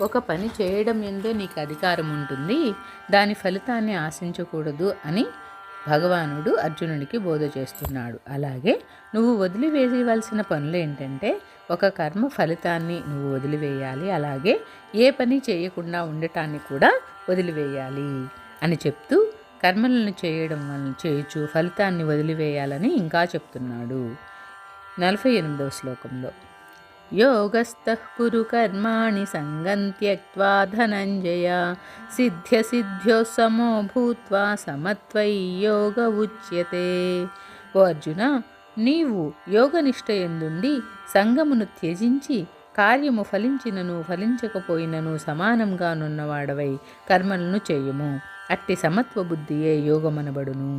ఒక పని చేయడం ఎందే నీకు అధికారం ఉంటుంది, దాని ఫలితాన్ని ఆశించకూడదు అని భగవానుడు అర్జునుడికి బోధ చేస్తున్నాడు. అలాగే నువ్వు వదిలివేయవలసిన పనులు ఏంటంటే, ఒక కర్మ ఫలితాన్ని నువ్వు వదిలివేయాలి, అలాగే ఏ పని చేయకుండా ఉండటాన్ని కూడా వదిలివేయాలి అని చెప్తూ కర్మలను చేయడం వలన చేయొచ్చు ఫలితాన్ని వదిలివేయాలని ఇంకా చెప్తున్నాడు 48వ శ్లోకంలో. యోగస్థః కురు కర్మాణి సంగం త్యక్త్వా ధనంజయ సిద్ధ్యో సమో భూత్వా సమత్వై యోగ ఉచ్యతే. ఓ అర్జున, నీవు యోగనిష్ట యందుండి సంగమును త్యజించి కార్యము ఫలించినను ఫలించకపోయినను సమానంగానున్నవాడవై కర్మలను చేయుము. అట్టి సమత్వ బుద్ధియే యోగమనబడును.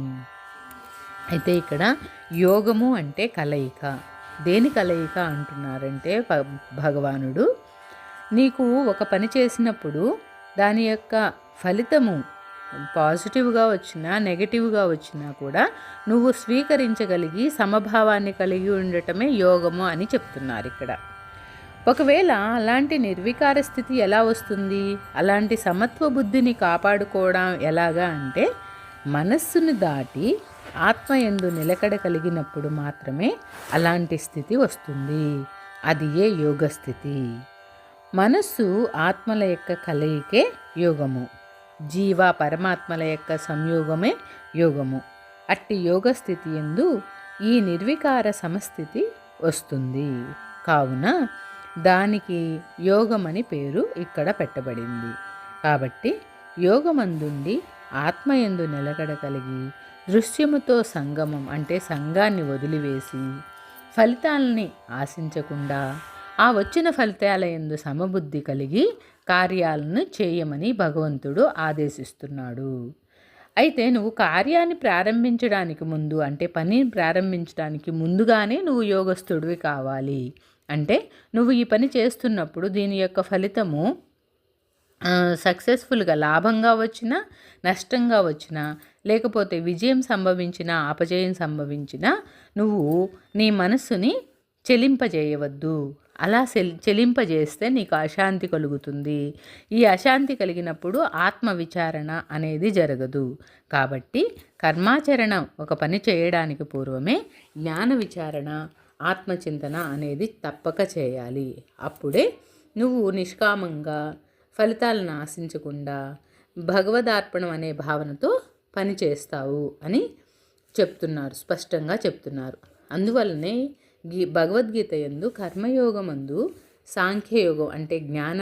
అయితే ఇక్కడ యోగము అంటే కలయిక. దేని కలయిక అంటున్నారంటే భగవానుడు, నీకు ఒక పని చేసినప్పుడు దాని యొక్క ఫలితము పాజిటివ్గా వచ్చినా నెగటివ్గా వచ్చినా కూడా నువ్వు స్వీకరించగలిగి సమభావాన్ని కలిగి ఉండటమే యోగము అని చెప్తున్నారు ఇక్కడ. ఒకవేళ అలాంటి నిర్వికార స్థితి ఎలా వస్తుంది? అలాంటి సమత్వ బుద్ధిని కాపాడుకోవడం ఎలాగా అంటే, మనస్సును దాటి ఆత్మయందు నిలకడ కలిగినప్పుడు మాత్రమే అలాంటి స్థితి వస్తుంది. అది ఏ యోగ స్థితి. మనస్సు ఆత్మల యొక్క కలయికే యోగము, జీవ పరమాత్మల యొక్క సంయోగమే యోగము. అట్టి యోగ స్థితి యందు ఈ నిర్వికార సమస్థితి వస్తుంది. కావున దానికి యోగమని పేరు ఇక్కడ పెట్టబడింది. కాబట్టి యోగమందుండి ఆత్మయందు నిలకడ కలిగి దృశ్యముతో సంగమం అంటే సంఘాన్ని వదిలివేసి ఫలితాలని ఆశించకుండా ఆ వచ్చిన ఫలితాల యందు సమబుద్ధి కలిగి కార్యాలను చేయమని భగవంతుడు ఆదేశిస్తున్నాడు. అయితే నువ్వు కార్యాన్ని ప్రారంభించడానికి ముందు అంటే పనిని ప్రారంభించడానికి ముందుగానే నువ్వు యోగస్థుడివి కావాలి. అంటే నువ్వు ఈ పని చేస్తున్నప్పుడు దీని యొక్క ఫలితము సక్సెస్ఫుల్గా లాభంగా వచ్చినా నష్టంగా వచ్చినా లేకపోతే విజయం సంభవించినా అపజయం సంభవించినా నువ్వు నీ మనస్సుని చెలింపజేయవద్దు. అలా చెలింపజేస్తే నీకు అశాంతి కలుగుతుంది. ఈ అశాంతి కలిగినప్పుడు ఆత్మ విచారణ అనేది జరగదు. కాబట్టి కర్మాచరణ ఒక పని చేయడానికి పూర్వమే జ్ఞాన విచారణ ఆత్మచింతన అనేది తప్పక చేయాలి. అప్పుడే నువ్వు నిష్కామంగా ఫలితాలను ఆశించకుండా భగవదార్పణం అనే భావనతో పని చేస్తావు అని చెప్తున్నారు, స్పష్టంగా చెప్తున్నారు. అందువల్లనే భగవద్గీత యందు కర్మయోగమందు సాంఖ్యయోగం అంటే జ్ఞాన